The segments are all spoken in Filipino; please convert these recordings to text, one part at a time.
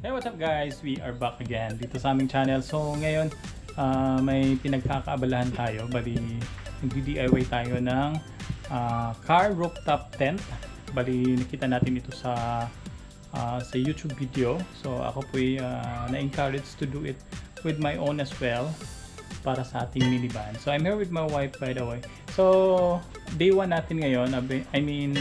Hey, what's up guys? We are back again dito sa aming channel. So ngayon may pinagkakaabalahan tayo. Bali nag-DIY tayo ng car rooftop tent. Bali nakita natin ito sa YouTube video. So ako po na-encourage to do it with my own as well para sa ating minivan. So I'm here with my wife, by the way. So day 1 natin ngayon, I mean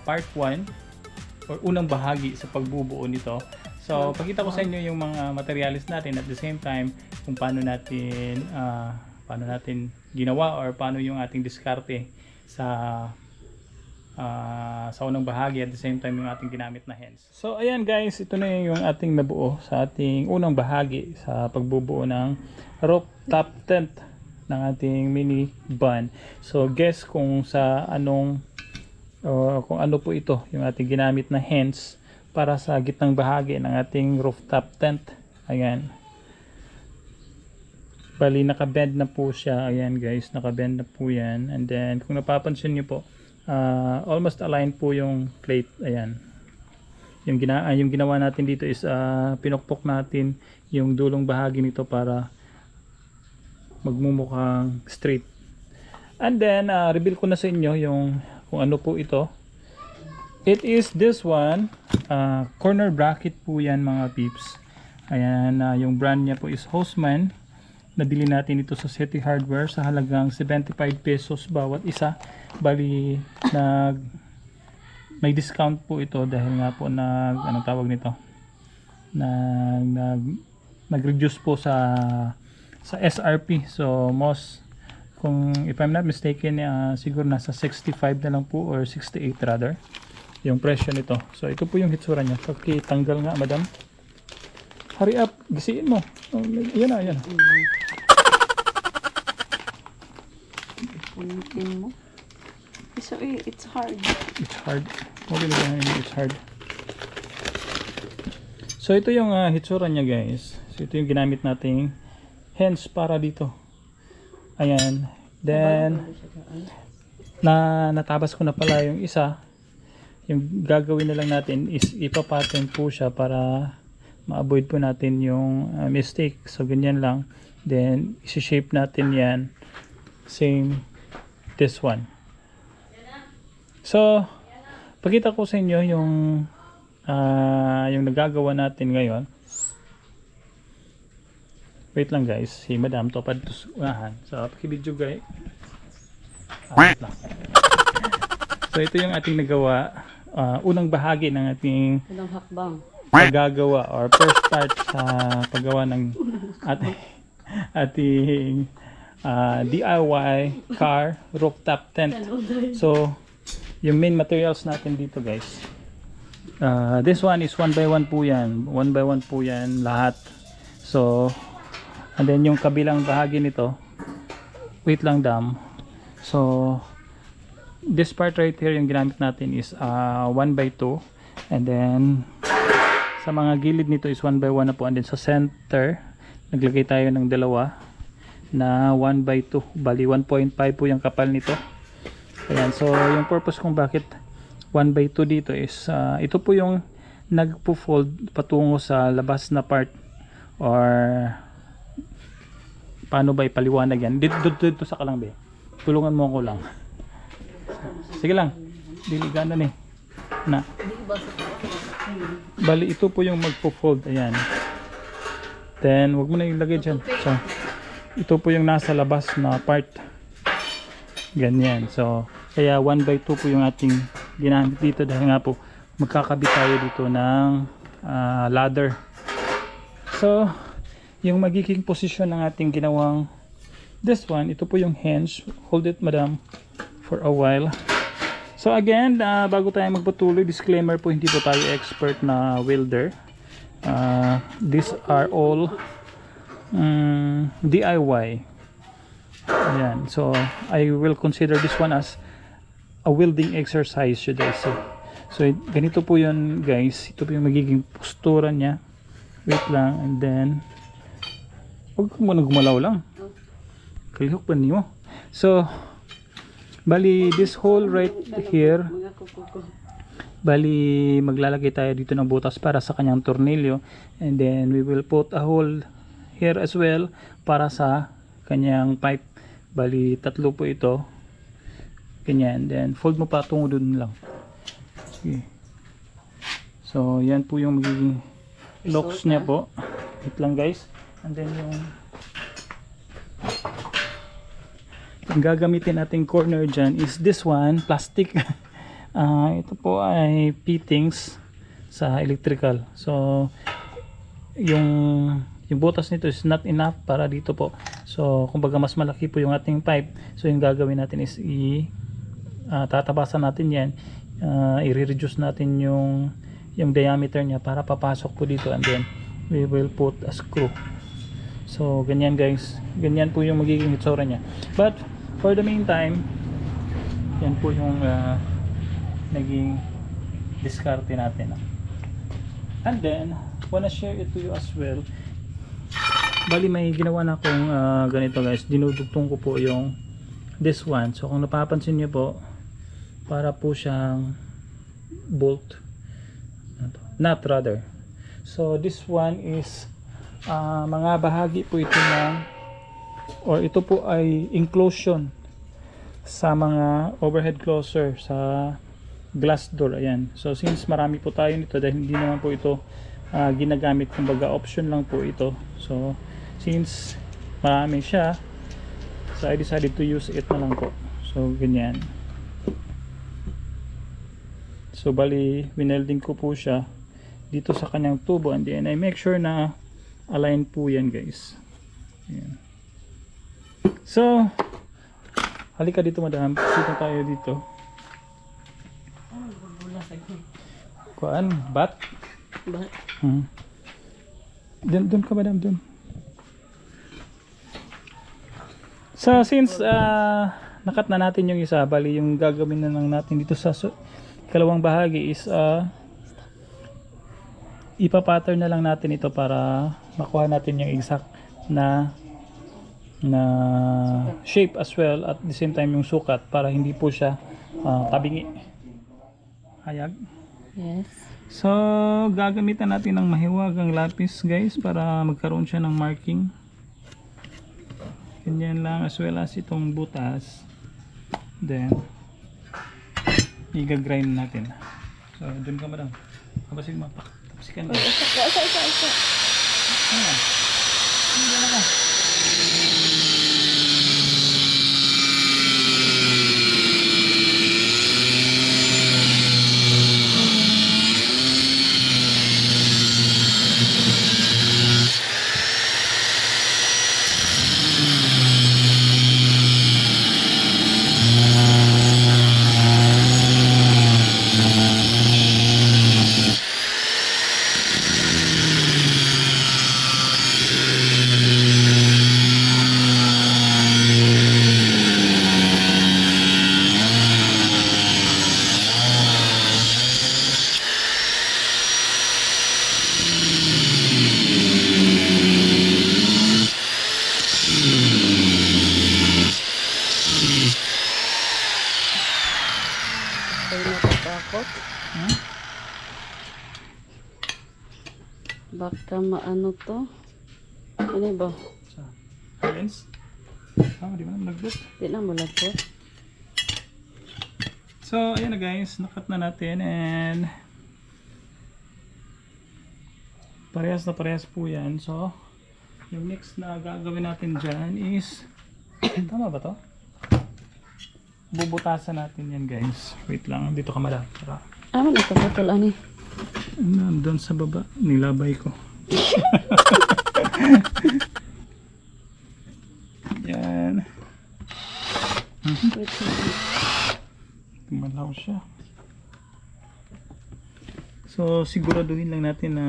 part 1 or unang bahagi sa pagbubuo nito. So, pakita ko sa inyo yung mga materials natin at the same time kung paano natin ginawa or paano yung ating diskarte sa unang bahagi at the same time yung ating ginamit na hands. So, ayan guys, ito na yung ating nabuo sa ating unang bahagi sa pagbubuo ng rooftop tent ng ating mini van. So, guess kung kung ano po ito yung ating ginamit na hands para sa gitnang bahagi ng ating rooftop tent. Ayan. Bali nakabend na po siya. Ayan guys, nakabend na po yan. And then kung napapansin niyo po, almost aligned po yung plate. Ayan. Yung ginawa natin dito is pinukpok natin yung dulong bahagi nito para magmumukhang straight. And then reveal ko na sa inyo yung kung ano po ito. It is this one, corner bracket po yan mga peeps. Ayan, yung brand niya po is Hostman. Nabili natin ito sa City Hardware sa halagang 75 pesos bawat isa. Bali, may discount po ito dahil nga po anong tawag nito? Nag-reduce po sa SRP. So, if I'm not mistaken, siguro nasa 65 na lang po or 68 rather. Yung presyo nito. So ito po yung hitsura niya. Pakitanggal nga madam. Hurry up, gisiin mo. Yan na, yan. Punitin mo. So it's hard. It's hard. Okay lang, it's hard. So ito yung hitsura niya guys. So ito yung ginamit nating hands para dito. Ayan. Then natabas ko na pala yung isa. Yung gagawin na lang natin is ipapattern po siya para ma-avoid po natin yung mistake. So ganyan lang. Then isi-shape natin yan. Same this one. So pakita ko sa inyo yung nagagawa natin ngayon. Wait lang guys. Si madam topad unahan. So pakibidyo guys. Wait lang. So ito yung ating nagawa. Unang bahagi ng ating paggagawa or first part sa paggawa ng ating DIY car rooftop tent. So yung main materials natin dito guys, this one is 1 by 1 po yan, 1 by 1 po yan lahat. So and then yung kabilang bahagi nito, wait lang dam. So this part right here yung ginamit natin is 1 by 2, and then sa mga gilid nito is 1 by 1 na po, and then sa center naglagay tayo ng dalawa na 1 by 2, bali 1.5 po yung kapal nito. Ayan, so yung purpose kung bakit 1 by 2 dito is ito po yung nagpo-fold patungo sa labas na part, or paano ba ipaliwanag yan? Dito sa kalang be, tulungan mo ako lang. Sige lang, diligan na na. Bali ito po yung magpo-fold. Ayan. Then wag mo na ilagay dyan. So ito po yung nasa labas na part. Ganyan. So kaya 1 by 2 po yung ating ginamit dito dahil nga po magkakabit tayo dito ng ladder. So yung magiging posisyon ng ating ginawang this one, ito po yung hinge. Hold it madam for a while. So again, bago tayo magpatuloy, disclaimer po, hindi po tayo expert na welder. These are all DIY. Ayan. So I will consider this one as a welding exercise, should I say. So ganito po yun guys. Ito po yung magiging postura niya. Wait lang. And then huwag mo na gumalaw lang. Kalihok pa niyo. So bali this hole right here, bali maglalagay tayo dito ng butas para sa kanyang tornilyo. And then we will put a hole here as well para sa kanyang pipe. Bali tatlo po ito. Ganyan. Then fold mo pa tungo dun lang. Okay. So yan po yung magiging locks niya po. Wait lang guys. And then yung gagamitin nating corner dyan is this one, plastic. Ito po ay fittings sa electrical. So yung butas nito is not enough para dito po. So kumbaga mas malaki po yung ating pipe. So yung gagawin natin is tatabasan natin yan. I-reduce natin yung diameter niya para papasok po dito, and then we will put a screw. So ganyan guys, ganyan po yung magiging itsura niya. But for the meantime, yan po yung naging diskarte natin. And then wanna share it to you as well. Bali may ginawa na akong ganito guys. Dinudugtong ko po yung this one. So kung napapansin niyo po, para po siyang bolt, nut rather. So this one is mga bahagi po ito ng, or ito po ay inclusion sa mga overhead closer sa glass door. Ayan. So since marami po tayo nito, dahil hindi naman po ito ginagamit, kumbaga option lang po ito. So since marami siya, so I decided to use it na lang po. So ganyan. So bali winelding ko po siya dito sa kanyang tubo, and then I make sure na align po yan guys. Ayan. So halika dito madam, sito tayo dito. Kuan, bat? Bat? Doon ka madam, doon. So since nakat na natin yung isa, bali yung gagawin na lang natin dito sa kalawang bahagi is ipa-pattern na lang natin ito para makuha natin yung exact na shape as well, at the same time yung sukat, para hindi po siya tabingi. Hayag. Yes. So gagamitan natin ng mahiwagang lapis guys para magkaroon siya ng marking. Ganyan lang, as well as itong butas. Then i-grind natin. So dun ka madam. Kapasin mo. Tapsikan mo. Isa. Hindi na ka. Baka maano to? Ano ba? Lens? Di ba naman nagbot? Di na mo lagpo. So ayan na guys, nakat na natin, and parehas na parehas po yan. So yung next na gagawin natin dyan is tama ba to? Bubutasan natin yan guys. Wait lang, dito ka madam. Ano na kapatol ani? Nandun sa baba, nilabay ko. Yan. Tumalaw siya. So So siguraduhin lang natin na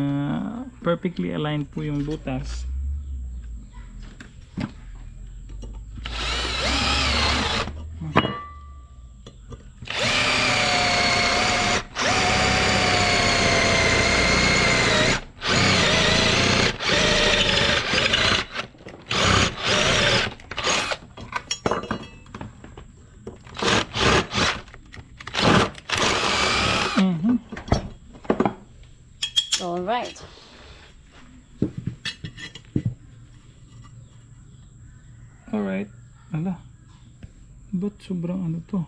perfectly aligned po yung butas. Alright. Alright. Ala. Ba't sobrang ano to?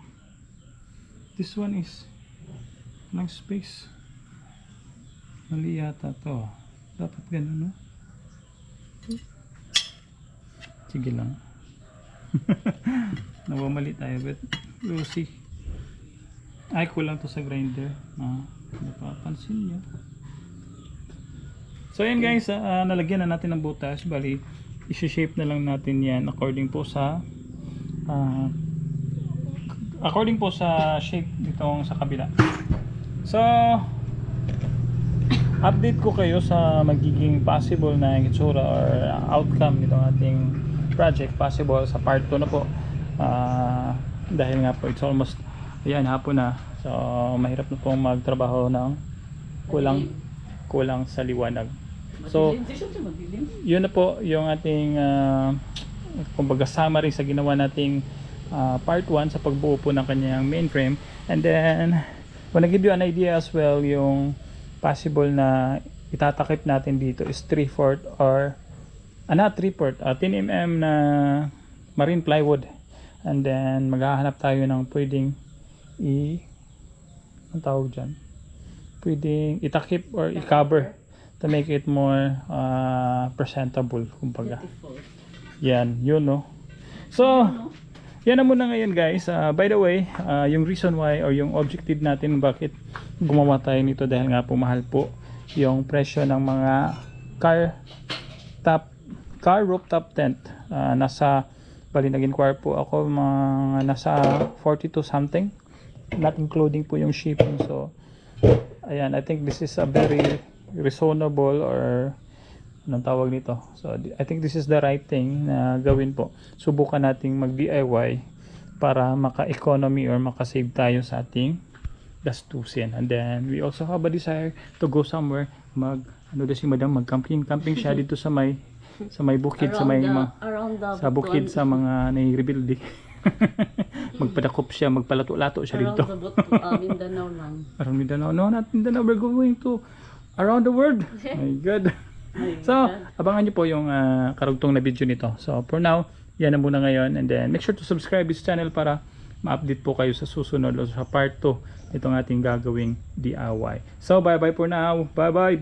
This one is lang space. Mali yata to. Dapat ganun, no? Sige lang. Nawamali tayo, but we'll see. Ay, kulang to sa grinder. Napapansin nyo. So yan guys, nalagyan na natin ng butas. Bali, isi-shape na lang natin yan according po sa shape nitong sa kabila. So update ko kayo sa magiging possible na itsura or outcome nitong ating project, possible sa part 2 na po. Dahil nga po it's almost ayan, hapon na. So mahirap na pong magtrabaho ng kulang sa liwanag. So yun na po yung ating kumbaga summary sa ginawa nating part 1 sa pagbuo po ng kanyang mainframe. And then wanna give you an idea as well, yung possible na itatakip natin dito is 3/4 or not 3/4, 10mm na marine plywood. And then maghahanap tayo ng pwedeng ang tawag dyan, pwedeng itakip or i-cover to make it more presentable, kumbaga. Yan, yun, no? So yan na muna ngayon guys. By the way, yung reason why or yung objective natin bakit gumawa tayo nito, dahil nga po mahal po yung presyo ng mga car rooftop tent. Bali nag-inquire po ako, mga nasa 42 something, not including po yung shipping. So ayan, I think this is a very reasonable, or anong tawag nito. So I think this is the right thing na gawin po. Subukan nating mag DIY para maka-economy or maka-save tayo sa ating gastusin. And then we also have a desire to go somewhere, si madam, mag-camping siya dito sa may bukid, sa bukid, sa mga nai-rebuild. Magpadakop siya, magpalato-lato siya dito. Mindanao lang. Around Mindanao? No, not Mindanao. We're going to around the world. My God. So, abangan nyo po yung karugtong na video nito. So, for now, yan na muna ngayon. And then, make sure to subscribe this channel para ma-update po kayo sa susunod o sa part 2 itong ating gagawing DIY. So, bye-bye for now. Bye-bye.